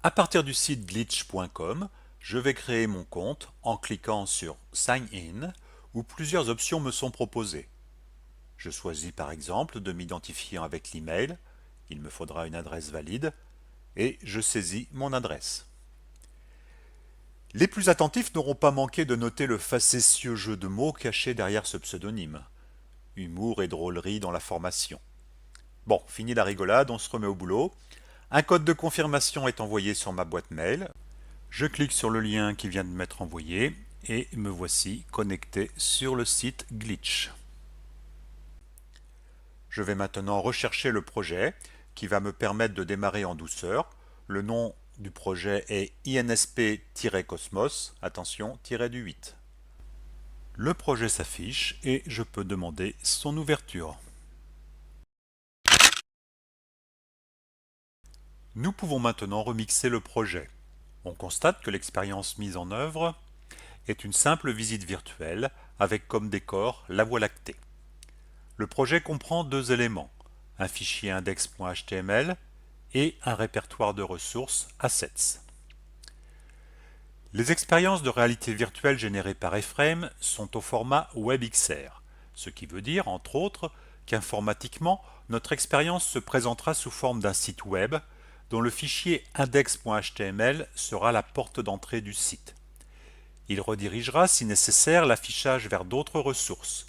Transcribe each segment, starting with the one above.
À partir du site glitch.com, je vais créer mon compte en cliquant sur Sign In où plusieurs options me sont proposées. Je choisis par exemple de m'identifier avec l'email, il me faudra une adresse valide, et je saisis mon adresse. Les plus attentifs n'auront pas manqué de noter le facétieux jeu de mots caché derrière ce pseudonyme. Humour et drôlerie dans la formation. Bon, fini la rigolade, on se remet au boulot. Un code de confirmation est envoyé sur ma boîte mail. Je clique sur le lien qui vient de m'être envoyé et me voici connecté sur le site Glitch. Je vais maintenant rechercher le projet qui va me permettre de démarrer en douceur. Le nom du projet est INSP-Cosmos, attention, -8. Le projet s'affiche et je peux demander son ouverture. Nous pouvons maintenant remixer le projet. On constate que l'expérience mise en œuvre est une simple visite virtuelle avec comme décor la Voie lactée. Le projet comprend deux éléments, un fichier index.html et un répertoire de ressources Assets. Les expériences de réalité virtuelle générées par Ephraim sont au format WebXR, ce qui veut dire, entre autres, qu'informatiquement, notre expérience se présentera sous forme d'un site web dont le fichier index.html sera la porte d'entrée du site. Il redirigera, si nécessaire, l'affichage vers d'autres ressources.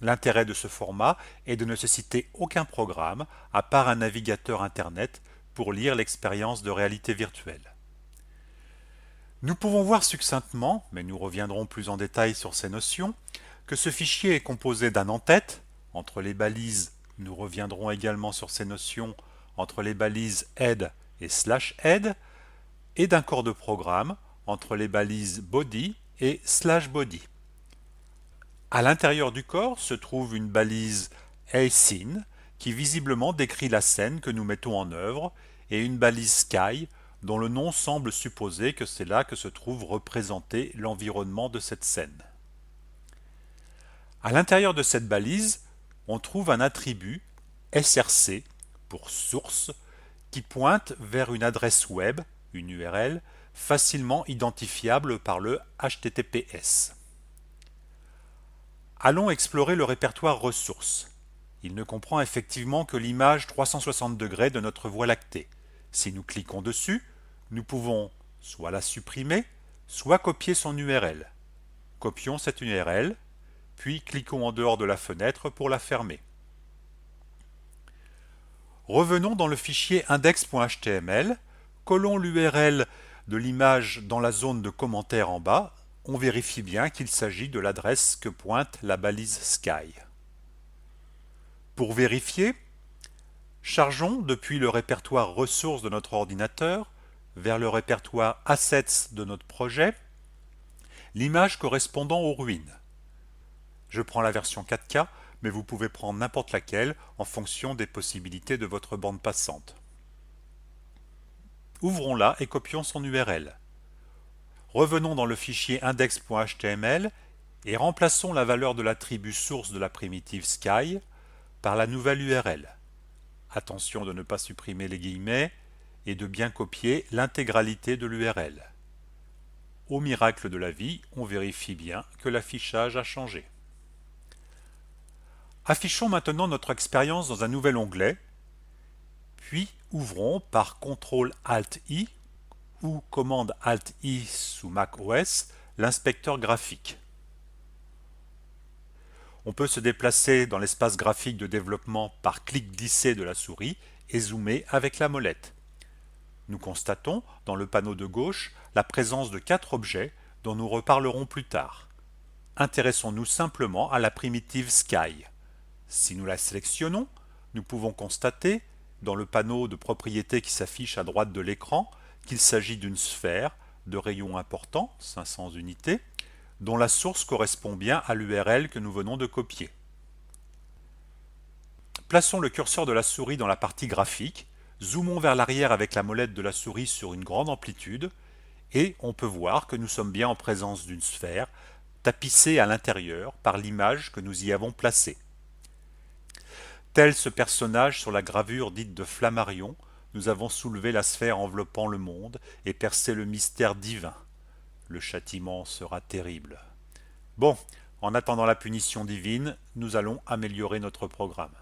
L'intérêt de ce format est de ne nécessiter aucun programme, à part un navigateur Internet, pour lire l'expérience de réalité virtuelle. Nous pouvons voir succinctement, mais nous reviendrons plus en détail sur ces notions, que ce fichier est composé d'un en-tête, entre les balises, nous reviendrons également sur ces notions, entre les balises head et /head, et d'un corps de programme, entre les balises body et /body. À l'intérieur du corps se trouve une balise ascene qui visiblement décrit la scène que nous mettons en œuvre et une balise sky dont le nom semble supposer que c'est là que se trouve représenté l'environnement de cette scène. À l'intérieur de cette balise, on trouve un attribut src pour source qui pointe vers une adresse web, une URL, facilement identifiable par le HTTPS. Allons explorer le répertoire ressources. Il ne comprend effectivement que l'image 360 degrés de notre Voie lactée. Si nous cliquons dessus, nous pouvons soit la supprimer, soit copier son URL. Copions cette URL, puis cliquons en dehors de la fenêtre pour la fermer. Revenons dans le fichier index.html, collons l'URL de l'image dans la zone de commentaires en bas, on vérifie bien qu'il s'agit de l'adresse que pointe la balise Sky. Pour vérifier, chargeons depuis le répertoire ressources de notre ordinateur vers le répertoire Assets de notre projet l'image correspondant aux ruines. Je prends la version 4K, mais vous pouvez prendre n'importe laquelle en fonction des possibilités de votre bande passante. Ouvrons-la et copions son URL. Revenons dans le fichier index.html et remplaçons la valeur de l'attribut source de la primitive sky par la nouvelle URL. Attention de ne pas supprimer les guillemets et de bien copier l'intégralité de l'URL. Au miracle de la vie, on vérifie bien que l'affichage a changé. Affichons maintenant notre expérience dans un nouvel onglet, puis ouvrons par CTRL-ALT-I ou commande-ALT-I sous Mac OS l'inspecteur graphique. On peut se déplacer dans l'espace graphique de développement par clic glissé de la souris et zoomer avec la molette. Nous constatons, dans le panneau de gauche, la présence de 4 objets dont nous reparlerons plus tard. Intéressons-nous simplement à la primitive Sky. Si nous la sélectionnons, nous pouvons constater, dans le panneau de propriétés qui s'affiche à droite de l'écran, qu'il s'agit d'une sphère de rayon important, 500 unités, dont la source correspond bien à l'URL que nous venons de copier. Plaçons le curseur de la souris dans la partie graphique, zoomons vers l'arrière avec la molette de la souris sur une grande amplitude, et on peut voir que nous sommes bien en présence d'une sphère, tapissée à l'intérieur par l'image que nous y avons placée. Tel ce personnage sur la gravure dite de Flammarion, nous avons soulevé la sphère enveloppant le monde et percé le mystère divin. Le châtiment sera terrible. Bon, en attendant la punition divine, nous allons améliorer notre programme.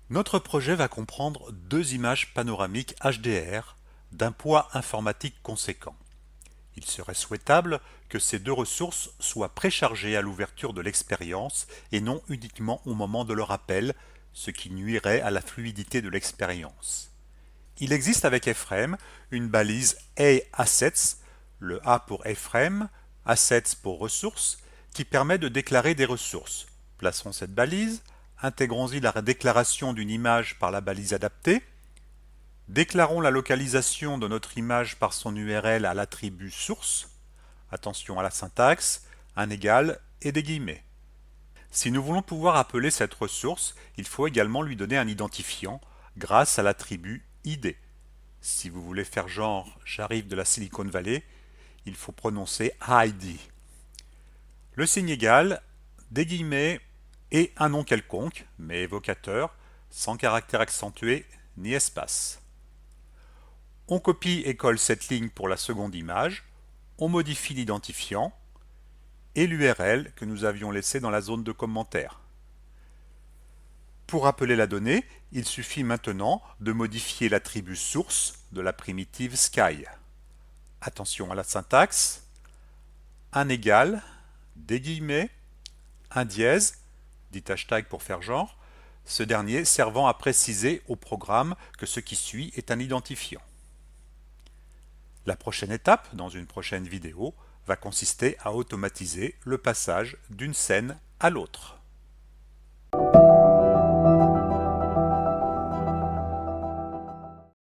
Notre projet va comprendre 2 images panoramiques HDR d'un poids informatique conséquent. Il serait souhaitable que ces 2 ressources soient préchargées à l'ouverture de l'expérience et non uniquement au moment de leur appel, ce qui nuirait à la fluidité de l'expérience. Il existe avec Frame une balise A-Assets, le A pour Frame, Assets pour ressources, qui permet de déclarer des ressources. Plaçons cette balise, intégrons-y la déclaration d'une image par la balise adaptée, déclarons la localisation de notre image par son URL à l'attribut source, attention à la syntaxe, un égal et des guillemets. Si nous voulons pouvoir appeler cette ressource, il faut également lui donner un identifiant grâce à l'attribut ID. Si vous voulez faire genre « j'arrive de la Silicon Valley », il faut prononcer ID. Le signe égal, des guillemets et un nom quelconque, mais évocateur, sans caractère accentué ni espace. On copie et colle cette ligne pour la seconde image, on modifie l'identifiant et l'URL que nous avions laissé dans la zone de commentaires. Pour appeler la donnée, il suffit maintenant de modifier l'attribut source de la primitive sky. Attention à la syntaxe, un égal, des guillemets, un dièse, dit hashtag pour faire genre, ce dernier servant à préciser au programme que ce qui suit est un identifiant. La prochaine étape, dans une prochaine vidéo, va consister à automatiser le passage d'une scène à l'autre.